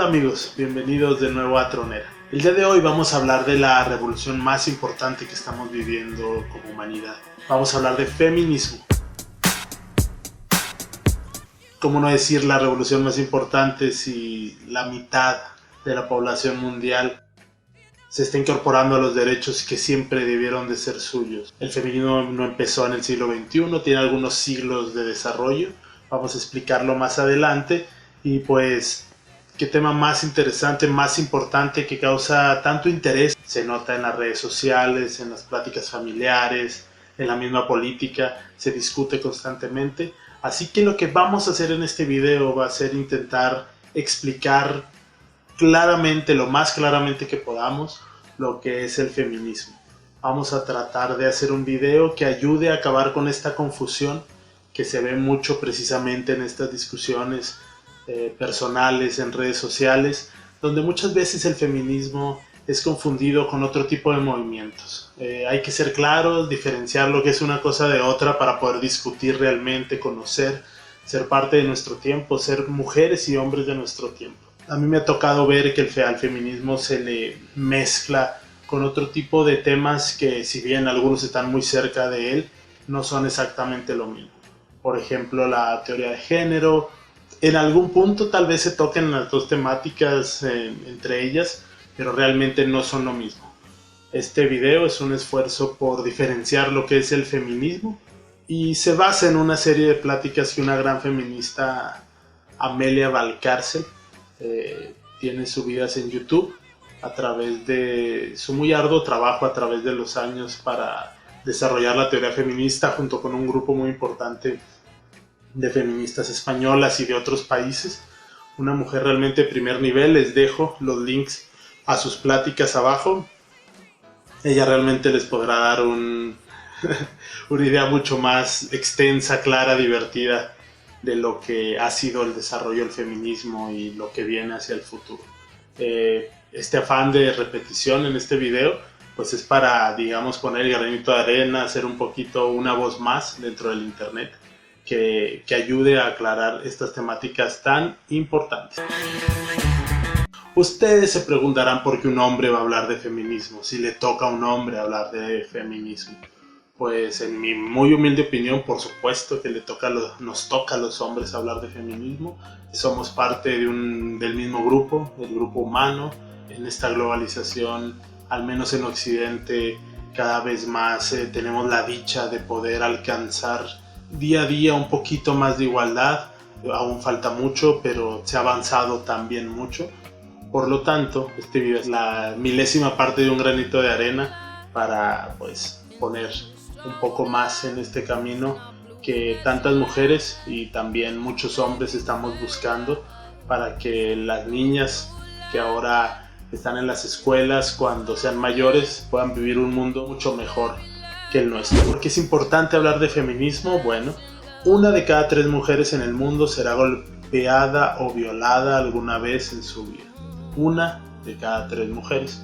amigos, bienvenidos de nuevo a Tronera. El día de hoy vamos a hablar de la revolución más importante que estamos viviendo como humanidad. Vamos a hablar de feminismo. ¿Cómo no decir la revolución más importante si la mitad de la población mundial se está incorporando a los derechos que siempre debieron de ser suyos? El feminismo no empezó en el siglo XXI, tiene algunos siglos de desarrollo. Vamos a explicarlo más adelante. Y pues, qué tema más interesante, más importante, que causa tanto interés. Se nota en las redes sociales, en las pláticas familiares, en la misma política, se discute constantemente. Así que lo que vamos a hacer en este video va a ser intentar explicar claramente, lo más claramente que podamos, lo que es el feminismo. Vamos a tratar de hacer un video que ayude a acabar con esta confusión que se ve mucho precisamente en estas discusiones personales en redes sociales, donde muchas veces el feminismo es confundido con otro tipo de movimientos. Hay que ser claros, diferenciar lo que es una cosa de otra para poder discutir realmente, conocer, ser parte de nuestro tiempo, ser mujeres y hombres de nuestro tiempo. A mí me ha tocado ver que al feminismo se le mezcla con otro tipo de temas que, si bien algunos están muy cerca de él, no son exactamente lo mismo. Por ejemplo, la teoría de género. En algún punto tal vez se toquen las dos temáticas entre ellas, pero realmente no son lo mismo. Este video es un esfuerzo por diferenciar lo que es el feminismo y se basa en una serie de pláticas que una gran feminista, Amelia Valcárcel, tiene subidas en YouTube a través de su muy arduo trabajo a través de los años para desarrollar la teoría feminista junto con un grupo muy importante de feministas españolas y de otros países. Una mujer realmente de primer nivel. Les dejo los links a sus pláticas abajo. Ella realmente les podrá dar una idea mucho más extensa, clara, divertida de lo que ha sido el desarrollo del feminismo y lo que viene hacia el futuro. Este afán de repetición en este video pues es para, digamos, poner el granito de arena, hacer un poquito una voz más dentro del internet que ayude a aclarar estas temáticas tan importantes. Ustedes se preguntarán por qué un hombre va a hablar de feminismo, si le toca a un hombre hablar de feminismo. Pues en mi muy humilde opinión, por supuesto que nos toca a los hombres hablar de feminismo. Somos parte del mismo grupo, el grupo humano. En esta globalización, al menos en Occidente, cada vez más tenemos la dicha de poder alcanzar día a día un poquito más de igualdad. Aún falta mucho, pero se ha avanzado también mucho. Por lo tanto, este video es la milésima parte de un granito de arena para pues poner un poco más en este camino que tantas mujeres y también muchos hombres estamos buscando, para que las niñas que ahora están en las escuelas, cuando sean mayores, puedan vivir un mundo mucho mejor que el nuestro. ¿Por qué es importante hablar de feminismo? Bueno, 1 de cada 3 mujeres en el mundo será golpeada o violada alguna vez en su vida. 1 de cada 3 mujeres.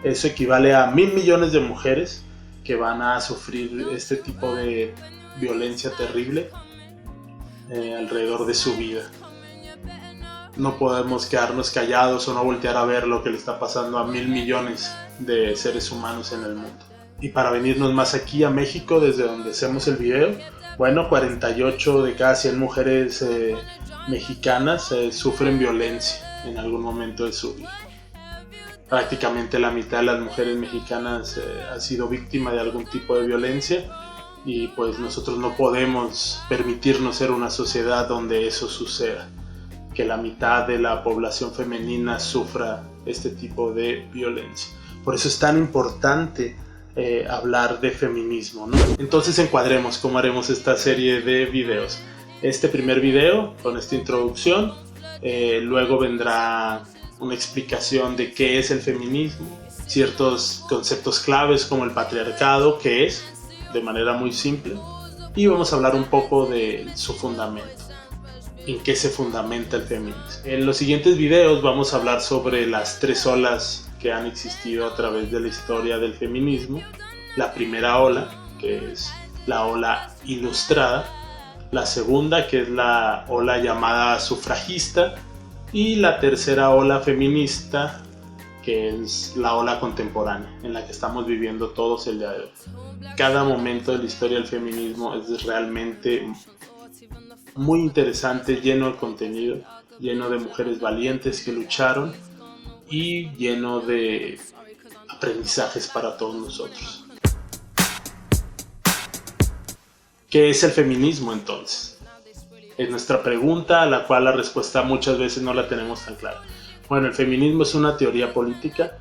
Eso equivale a 1.000 millones de mujeres que van a sufrir este tipo de violencia terrible alrededor de su vida. No podemos quedarnos callados o no voltear a ver lo que le está pasando a 1.000 millones de seres humanos en el mundo. Y para venirnos más aquí a México, desde donde hacemos el video, bueno, 48 de cada 100 mujeres mexicanas sufren violencia en algún momento de su vida. Prácticamente la mitad de las mujeres mexicanas ha sido víctima de algún tipo de violencia, y pues nosotros no podemos permitirnos ser una sociedad donde eso suceda, que la mitad de la población femenina sufra este tipo de violencia. Por eso es tan importante hablar de feminismo, ¿no? Entonces encuadremos cómo haremos esta serie de videos. Este primer video con esta introducción, luego vendrá una explicación de qué es el feminismo, ciertos conceptos claves como el patriarcado, qué es, de manera muy simple, y vamos a hablar un poco de su fundamento, en qué se fundamenta el feminismo. En los siguientes videos vamos a hablar sobre las 3 olas que han existido a través de la historia del feminismo. La primera ola, que es la ola ilustrada. La segunda, que es la ola llamada sufragista. Y la tercera ola feminista, que es la ola contemporánea, en la que estamos viviendo todos el día de hoy. Cada momento de la historia del feminismo es realmente muy interesante, lleno de contenido, lleno de mujeres valientes que lucharon y lleno de aprendizajes para todos nosotros. ¿Qué es el feminismo entonces? Es nuestra pregunta, a la cual la respuesta muchas veces no la tenemos tan clara. Bueno, el feminismo es una teoría política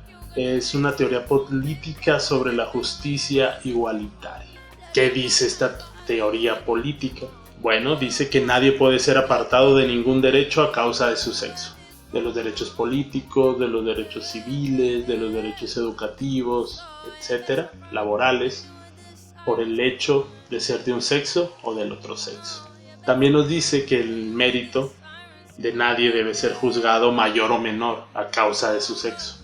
sobre la justicia igualitaria. ¿Qué dice esta teoría política? Bueno, dice que nadie puede ser apartado de ningún derecho a causa de su sexo. De los derechos políticos, de los derechos civiles, de los derechos educativos, etcétera, laborales, por el hecho de ser de un sexo o del otro sexo. También nos dice que el mérito de nadie debe ser juzgado mayor o menor a causa de su sexo.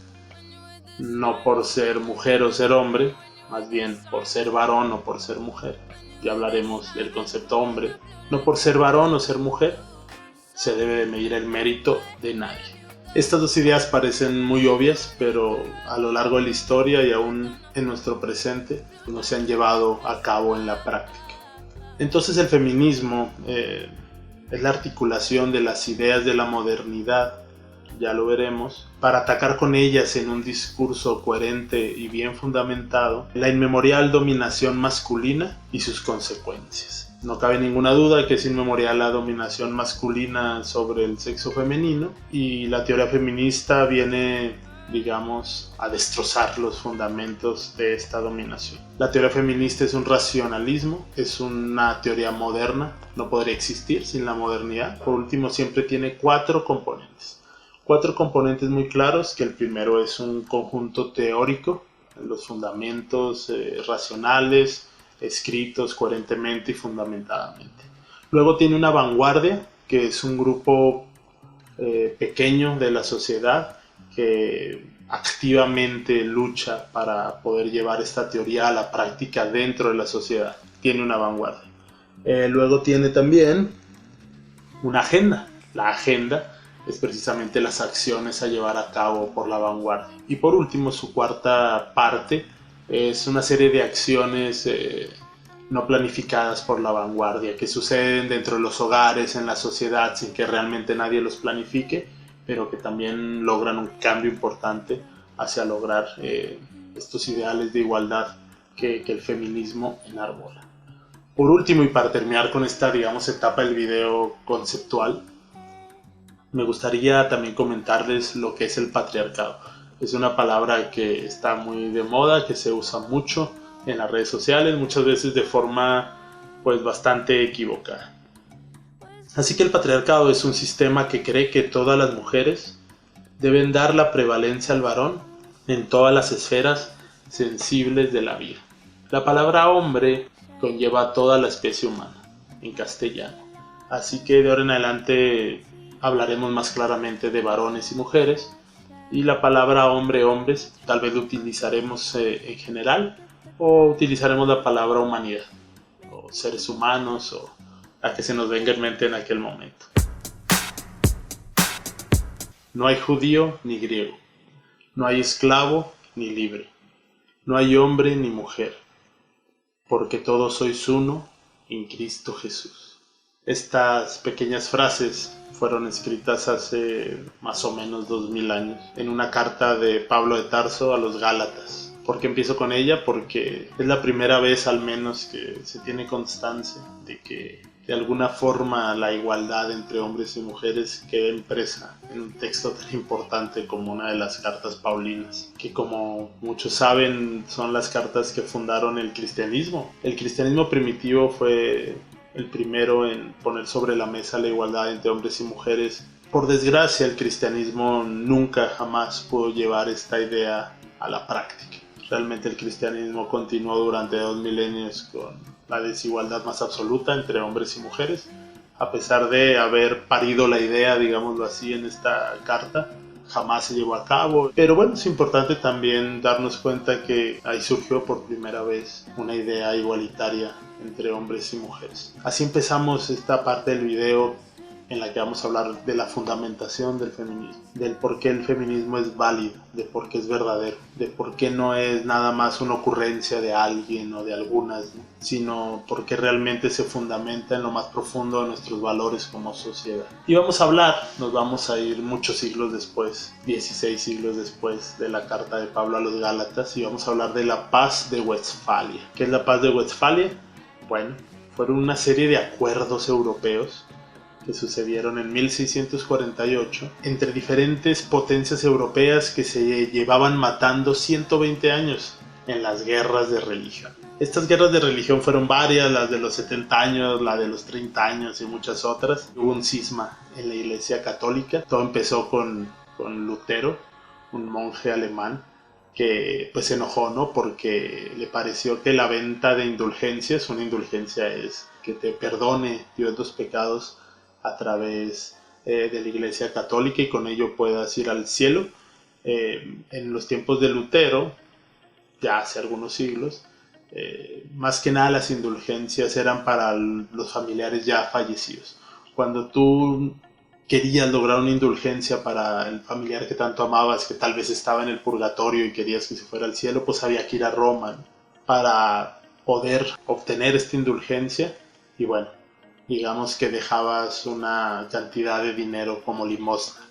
No por ser mujer o ser hombre, más bien por ser varón o por ser mujer. Ya hablaremos del concepto hombre. No por ser varón o ser mujer se debe de medir el mérito de nadie. Estas dos ideas parecen muy obvias, pero a lo largo de la historia y aún en nuestro presente no se han llevado a cabo en la práctica. Entonces el feminismo es la articulación de las ideas de la modernidad, ya lo veremos, para atacar con ellas en un discurso coherente y bien fundamentado la inmemorial dominación masculina y sus consecuencias. No cabe ninguna duda que es inmemorial la dominación masculina sobre el sexo femenino, y la teoría feminista viene, digamos, a destrozar los fundamentos de esta dominación. La teoría feminista es un racionalismo, es una teoría moderna, no podría existir sin la modernidad. Por último, siempre tiene cuatro componentes muy claros, que el primero es un conjunto teórico, los fundamentos racionales, escritos coherentemente y fundamentadamente. Luego tiene una vanguardia, que es un grupo pequeño de la sociedad que activamente lucha para poder llevar esta teoría a la práctica dentro de la sociedad. Tiene una vanguardia. Luego tiene también una agenda. La agenda es precisamente las acciones a llevar a cabo por la vanguardia. Y por último, su cuarta parte es una serie de acciones no planificadas por la vanguardia, que suceden dentro de los hogares, en la sociedad, sin que realmente nadie los planifique, pero que también logran un cambio importante hacia lograr estos ideales de igualdad que el feminismo enarbola. Por último, y para terminar con esta, digamos, etapa del video conceptual, me gustaría también comentarles lo que es el patriarcado. Es una palabra que está muy de moda, que se usa mucho en las redes sociales, muchas veces de forma pues bastante equivocada. Así que el patriarcado es un sistema que cree que todas las mujeres deben dar la prevalencia al varón en todas las esferas sensibles de la vida. La palabra hombre conlleva a toda la especie humana en castellano. Así que de ahora en adelante hablaremos más claramente de varones y mujeres, y la palabra hombre, hombres, tal vez lo utilizaremos en general, o utilizaremos la palabra humanidad, o seres humanos, o la que se nos venga en mente en aquel momento. No hay judío ni griego, no hay esclavo ni libre, no hay hombre ni mujer, porque todos sois uno en Cristo Jesús. Estas pequeñas frases fueron escritas hace más o menos 2000 años en una carta de Pablo de Tarso a los Gálatas. ¿Por qué empiezo con ella? Porque es la primera vez al menos que se tiene constancia de que de alguna forma la igualdad entre hombres y mujeres queda impresa en un texto tan importante como una de las cartas paulinas, que como muchos saben son las cartas que fundaron el cristianismo. El cristianismo primitivo fue el primero en poner sobre la mesa la igualdad entre hombres y mujeres. Por desgracia, el cristianismo nunca jamás pudo llevar esta idea a la práctica. Realmente el cristianismo continuó durante 2 milenios con la desigualdad más absoluta entre hombres y mujeres, a pesar de haber parido la idea, digámoslo así, en esta carta. Jamás se llevó a cabo, pero bueno, es importante también darnos cuenta que ahí surgió por primera vez una idea igualitaria entre hombres y mujeres. Así empezamos esta parte del video en la que vamos a hablar de la fundamentación del feminismo, del por qué el feminismo es válido, de por qué es verdadero, de por qué no es nada más una ocurrencia de alguien o de algunas, ¿no? Sino porque realmente se fundamenta en lo más profundo de nuestros valores como sociedad. Y vamos a hablar, nos vamos a ir muchos siglos después, 16 siglos después de la carta de Pablo a los Gálatas, y vamos a hablar de la paz de Westfalia. ¿Qué es la paz de Westfalia? Bueno, fueron una serie de acuerdos europeos que sucedieron en 1648 entre diferentes potencias europeas que se llevaban matando 120 años en las guerras de religión. Estas guerras de religión fueron varias, las de los 70 años, la de los 30 años y muchas otras. Hubo un cisma en la Iglesia Católica. Todo empezó con Lutero, un monje alemán que pues se enojó, ¿no? Porque le pareció que la venta de indulgencias, una indulgencia es que te perdone Dios los pecados a través de la Iglesia Católica y con ello puedas ir al cielo. En los tiempos de Lutero, ya hace algunos siglos, más que nada las indulgencias eran para los familiares ya fallecidos. Cuando tú querías lograr una indulgencia para el familiar que tanto amabas, que tal vez estaba en el purgatorio y querías que se fuera al cielo, pues había que ir a Roma, ¿no? Para poder obtener esta indulgencia. Y bueno, digamos que dejabas una cantidad de dinero como limosna.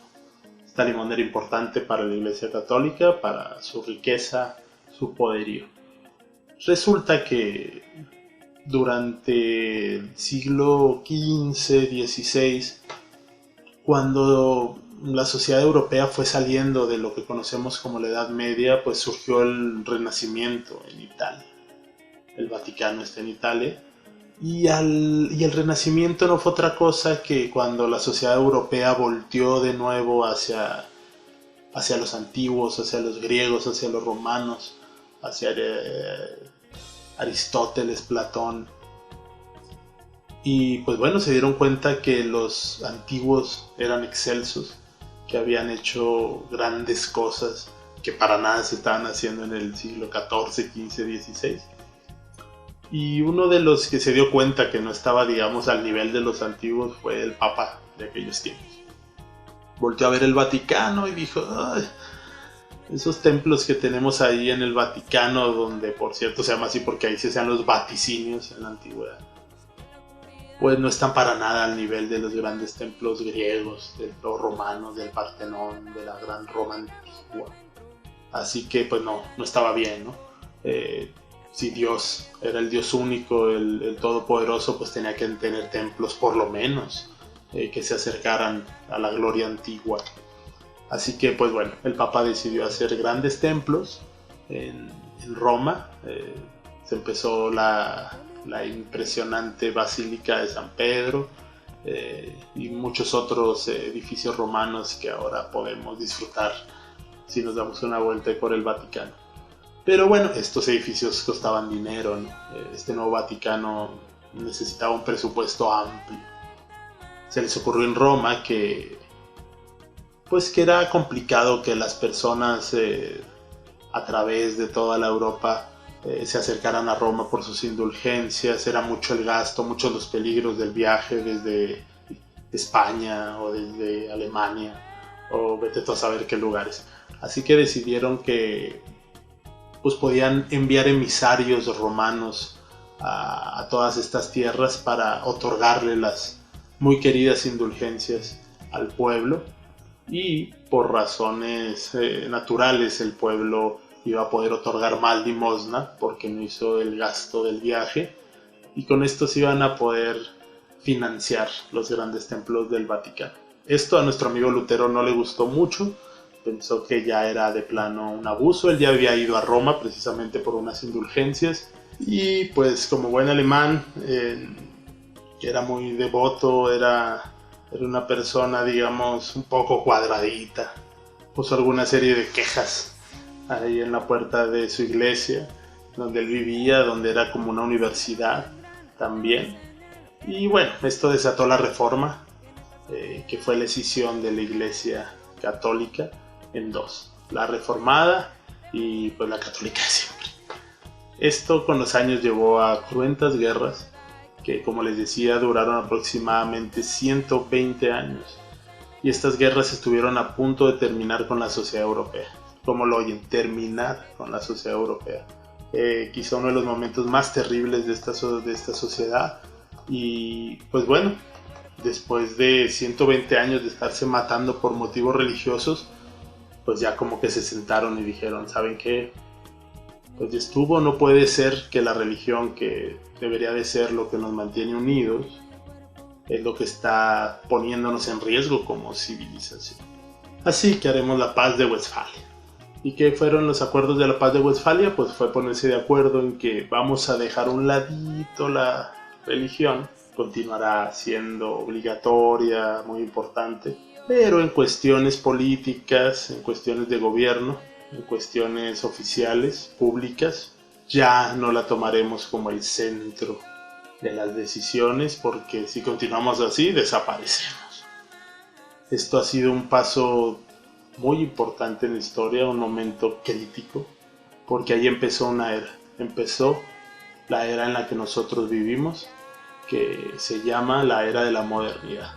Esta limosna era importante para la Iglesia Católica, para su riqueza, su poderío. Resulta que durante el siglo XV, XVI, cuando la sociedad europea fue saliendo de lo que conocemos como la Edad Media, pues surgió el Renacimiento en Italia. El Vaticano está en Italia. Y el Renacimiento no fue otra cosa que cuando la sociedad europea volteó de nuevo hacia los antiguos, hacia los griegos, hacia los romanos, hacia Aristóteles, Platón. Y pues bueno, se dieron cuenta que los antiguos eran excelsos, que habían hecho grandes cosas que para nada se estaban haciendo en el siglo XIV, XV, XVI. Y uno de los que se dio cuenta que no estaba, digamos, al nivel de los antiguos fue el Papa de aquellos tiempos. Volteó a ver el Vaticano y dijo: "Ay, esos templos que tenemos ahí en el Vaticano", donde por cierto se llama así porque ahí se hacían los vaticinios en la antigüedad, pues no están para nada al nivel de los grandes templos griegos, de los romanos, del Partenón, de la gran Roma antigua. Así que pues no estaba bien, ¿no? Si Dios era el Dios único, el todopoderoso, pues tenía que tener templos por lo menos que se acercaran a la gloria antigua. Así que pues bueno, el Papa decidió hacer grandes templos en Roma. Se empezó la impresionante Basílica de San Pedro y muchos otros edificios romanos que ahora podemos disfrutar si nos damos una vuelta por el Vaticano. Pero bueno, estos edificios costaban dinero, ¿no? Este nuevo Vaticano necesitaba un presupuesto amplio. Se les ocurrió en Roma que era complicado que las personas a través de toda la Europa se acercaran a Roma por sus indulgencias. Era mucho el gasto, muchos los peligros del viaje desde España o desde Alemania o vete tú a saber qué lugares. Así que decidieron que pues podían enviar emisarios romanos a todas estas tierras para otorgarle las muy queridas indulgencias al pueblo, y por razones naturales el pueblo iba a poder otorgar más limosna porque no hizo el gasto del viaje, y con esto se iban a poder financiar los grandes templos del Vaticano. Esto a nuestro amigo Lutero no le gustó mucho. Pensó que ya era de plano un abuso. Él ya había ido a Roma precisamente por unas indulgencias y pues como buen alemán, que era muy devoto, era una persona, digamos, un poco cuadradita. Puso alguna serie de quejas ahí en la puerta de su iglesia donde él vivía, donde era como una universidad también. Y bueno, esto desató la Reforma, que fue la escisión de la Iglesia Católica en dos: la reformada y pues la católica de siempre. Esto con los años llevó a cruentas guerras que, como les decía, duraron aproximadamente 120 años. Y estas guerras estuvieron a punto de terminar con la sociedad europea. Como lo oyen, terminar con la sociedad europea. Quizá uno de los momentos más terribles de esta sociedad. Y pues bueno, después de 120 años de estarse matando por motivos religiosos, pues ya como que se sentaron y dijeron, ¿saben qué? Pues ya estuvo, no puede ser que la religión, que debería de ser lo que nos mantiene unidos, es lo que está poniéndonos en riesgo como civilización. Así que haremos la paz de Westfalia. ¿Y qué fueron los acuerdos de la paz de Westfalia? Pues fue ponerse de acuerdo en que vamos a dejar a un ladito la religión, continuará siendo obligatoria, muy importante, pero en cuestiones políticas, en cuestiones de gobierno, en cuestiones oficiales, públicas, ya no la tomaremos como el centro de las decisiones, porque si continuamos así, desaparecemos. Esto ha sido un paso muy importante en la historia, un momento crítico, porque ahí empezó una era. Empezó la era en la que nosotros vivimos, que se llama la era de la modernidad.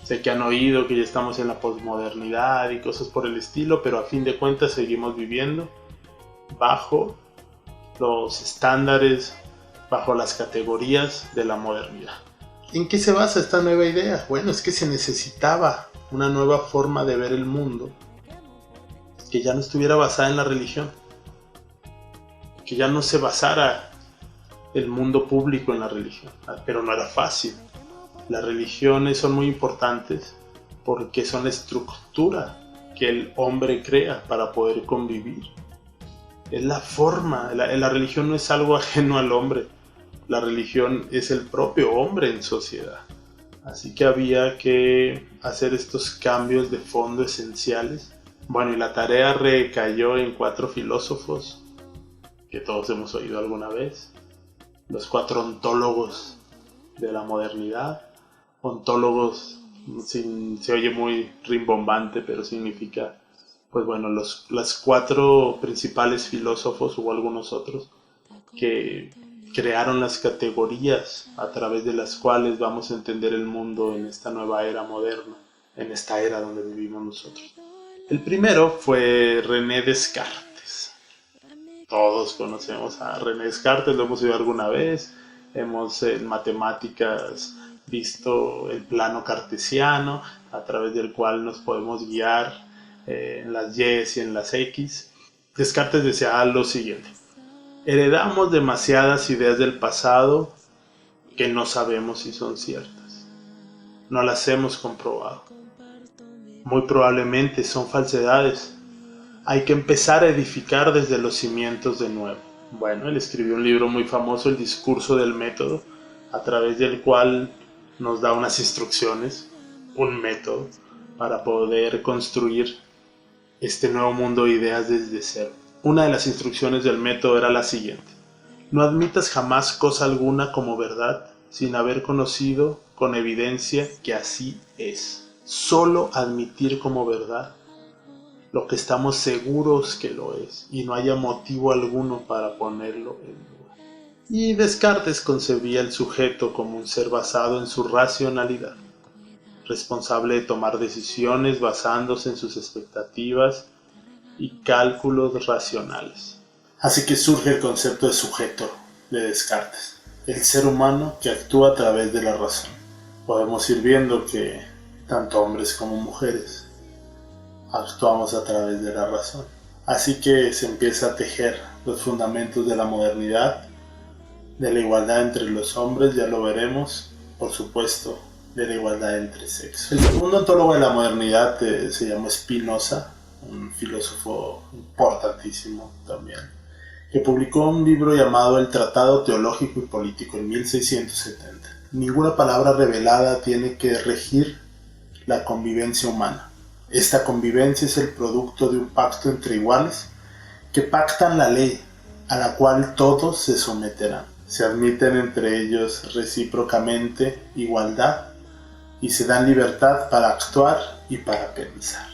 Sé que han oído que ya estamos en la posmodernidad y cosas por el estilo, pero a fin de cuentas seguimos viviendo bajo los estándares, bajo las categorías de la modernidad. ¿En qué se basa esta nueva idea? Bueno, es que se necesitaba una nueva forma de ver el mundo que ya no estuviera basada en la religión, que ya no se basara el mundo público en la religión, pero no era fácil. Las religiones son muy importantes porque son la estructura que el hombre crea para poder convivir. Es la forma, la religión no es algo ajeno al hombre, la religión es el propio hombre en sociedad. Así que había que hacer estos cambios de fondo esenciales. Bueno, y la tarea recayó en 4 filósofos que todos hemos oído alguna vez, los 4 ontólogos de la modernidad. Ontólogos se oye muy rimbombante, pero significa, pues bueno, los 4 principales filósofos, hubo algunos otros, que crearon las categorías a través de las cuales vamos a entender el mundo en esta nueva era moderna, en esta era donde vivimos nosotros. El primero fue René Descartes. Todos conocemos a René Descartes, lo hemos oído alguna vez, hemos en matemáticas visto el plano cartesiano, a través del cual nos podemos guiar en las Y y en las X. Descartes decía lo siguiente: heredamos demasiadas ideas del pasado que no sabemos si son ciertas. No las hemos comprobado. Muy probablemente son falsedades. Hay que empezar a edificar desde los cimientos de nuevo. Bueno, él escribió un libro muy famoso, El discurso del método, a través del cual nos da unas instrucciones, un método, para poder construir este nuevo mundo de ideas desde cero. Una de las instrucciones del método era la siguiente: no admitas jamás cosa alguna como verdad sin haber conocido con evidencia que así es. Solo admitir como verdad lo que estamos seguros que lo es y no haya motivo alguno para ponerlo en duda. Y Descartes concebía el sujeto como un ser basado en su racionalidad, responsable de tomar decisiones basándose en sus expectativas y cálculos racionales. Así que surge el concepto de sujeto de Descartes, el ser humano que actúa a través de la razón. Podemos ir viendo que tanto hombres como mujeres actuamos a través de la razón. Así que se empieza a tejer los fundamentos de la modernidad, de la igualdad entre los hombres, ya lo veremos, por supuesto, de la igualdad entre sexos. El segundo ontólogo de la modernidad se llamó Spinoza, un filósofo importantísimo también, que publicó un libro llamado El Tratado Teológico y Político en 1670. Ninguna palabra revelada tiene que regir la convivencia humana. Esta convivencia es el producto de un pacto entre iguales que pactan la ley, a la cual todos se someterán. Se admiten entre ellos recíprocamente igualdad y se dan libertad para actuar y para pensar.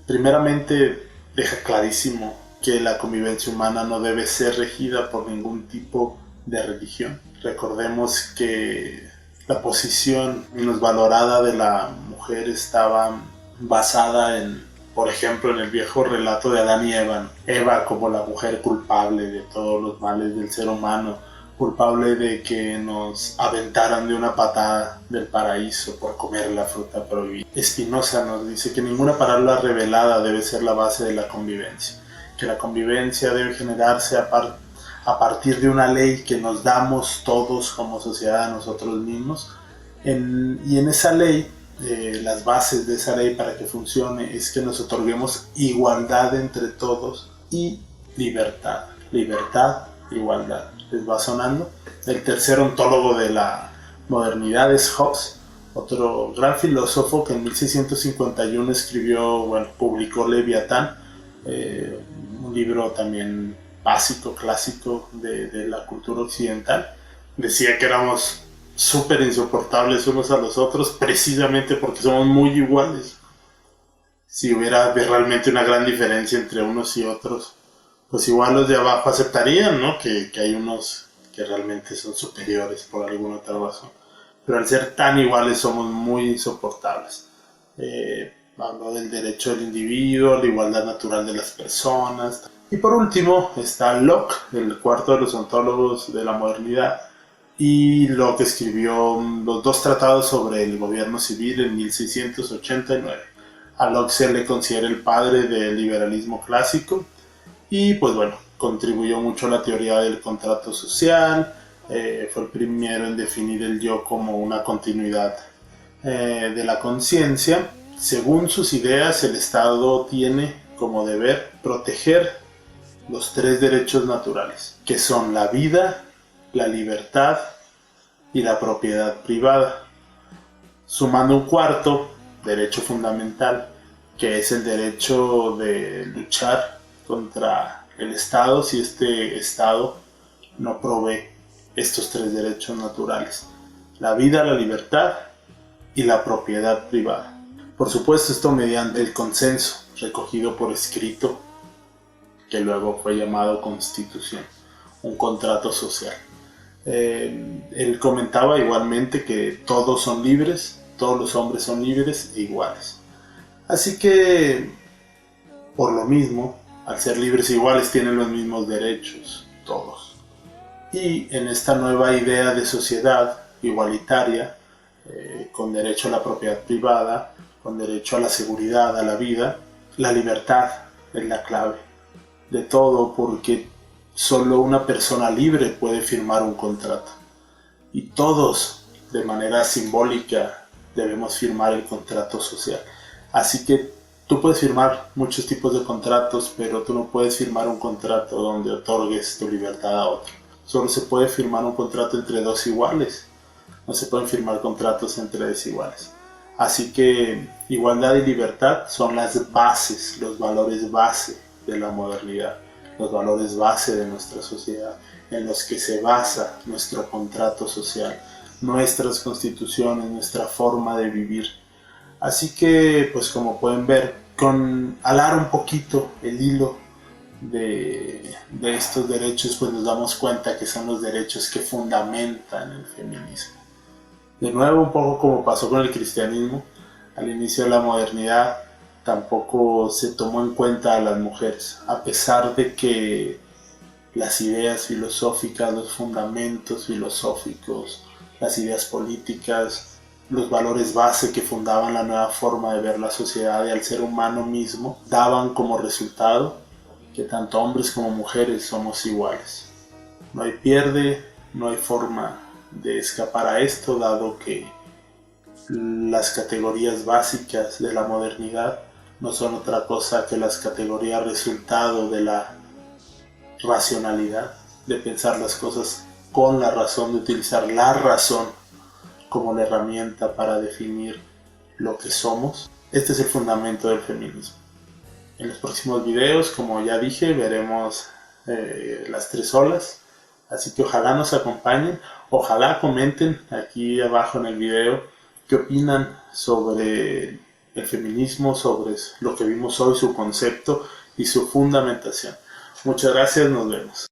Primeramente, deja clarísimo que la convivencia humana no debe ser regida por ningún tipo de religión. Recordemos que la posición minusvalorada de la mujer estaba basada en, por ejemplo, en el viejo relato de Adán y Eva. Eva como la mujer culpable de todos los males del ser humano, culpable de que nos aventaran de una patada del paraíso por comer la fruta prohibida. Spinoza nos dice que ninguna palabra revelada debe ser la base de la convivencia, que la convivencia debe generarse a partir de una ley que nos damos todos como sociedad a nosotros mismos. Y en esa ley, las bases de esa ley para que funcione es que nos otorguemos igualdad entre todos y libertad. Libertad, igualdad. ¿Les va sonando? El tercer ontólogo de la modernidad es Hobbes, otro gran filósofo que en 1651 publicó Leviatán, un libro también básico, clásico de la cultura occidental. Decía que éramos súper insoportables unos a los otros precisamente porque somos muy iguales. Si hubiera realmente una gran diferencia entre unos y otros, pues igual los de abajo aceptarían, ¿no? Que hay unos que realmente son superiores por alguna otra razón. Pero al ser tan iguales somos muy insoportables. Hablo del derecho del individuo, la igualdad natural de las personas. Y por último está Locke, el cuarto de los ontólogos de la modernidad. Y Locke escribió los 2 tratados sobre el gobierno civil en 1689. A Locke se le considera el padre del liberalismo clásico y pues bueno, contribuyó mucho a la teoría del contrato social, fue el primero en definir el yo como una continuidad de la conciencia. Según sus ideas, el Estado tiene como deber proteger los 3 derechos naturales, que son la vida, la libertad y la propiedad privada, sumando un cuarto derecho fundamental, que es el derecho de luchar contra el Estado si este Estado no provee estos 3 derechos naturales: la vida, la libertad y la propiedad privada. Por supuesto, esto mediante el consenso recogido por escrito, que luego fue llamado Constitución, un contrato social. Él comentaba igualmente que todos son libres, todos los hombres son libres e iguales. Así que, por lo mismo, al ser libres e iguales tienen los mismos derechos, todos. Y en esta nueva idea de sociedad igualitaria, con derecho a la propiedad privada, con derecho a la seguridad, a la vida, la libertad es la clave de todo, porque solo una persona libre puede firmar un contrato. Y todos, de manera simbólica, debemos firmar el contrato social. Así que tú puedes firmar muchos tipos de contratos, pero tú no puedes firmar un contrato donde otorgues tu libertad a otro. Solo se puede firmar un contrato entre 2 iguales. No se pueden firmar contratos entre desiguales. Así que igualdad y libertad son las bases, los valores base de la modernidad, los valores base de nuestra sociedad, en los que se basa nuestro contrato social, nuestras constituciones, nuestra forma de vivir. Así que, pues como pueden ver, con alar un poquito el hilo de estos derechos, pues nos damos cuenta que son los derechos que fundamentan el feminismo. De nuevo, un poco como pasó con el cristianismo, al inicio de la modernidad tampoco se tomó en cuenta a las mujeres, a pesar de que las ideas filosóficas, los fundamentos filosóficos, las ideas políticas, los valores base que fundaban la nueva forma de ver la sociedad y al ser humano mismo, daban como resultado que tanto hombres como mujeres somos iguales. No hay pierde, no hay forma de escapar a esto, dado que las categorías básicas de la modernidad no son otra cosa que las categorías resultado de la racionalidad, de pensar las cosas con la razón, de utilizar la razón como la herramienta para definir lo que somos. Este es el fundamento del feminismo. En los próximos videos, como ya dije, veremos las 3 olas, así que ojalá nos acompañen, ojalá comenten aquí abajo en el video qué opinan sobre el feminismo, sobre lo que vimos hoy, su concepto y su fundamentación. Muchas gracias, nos vemos.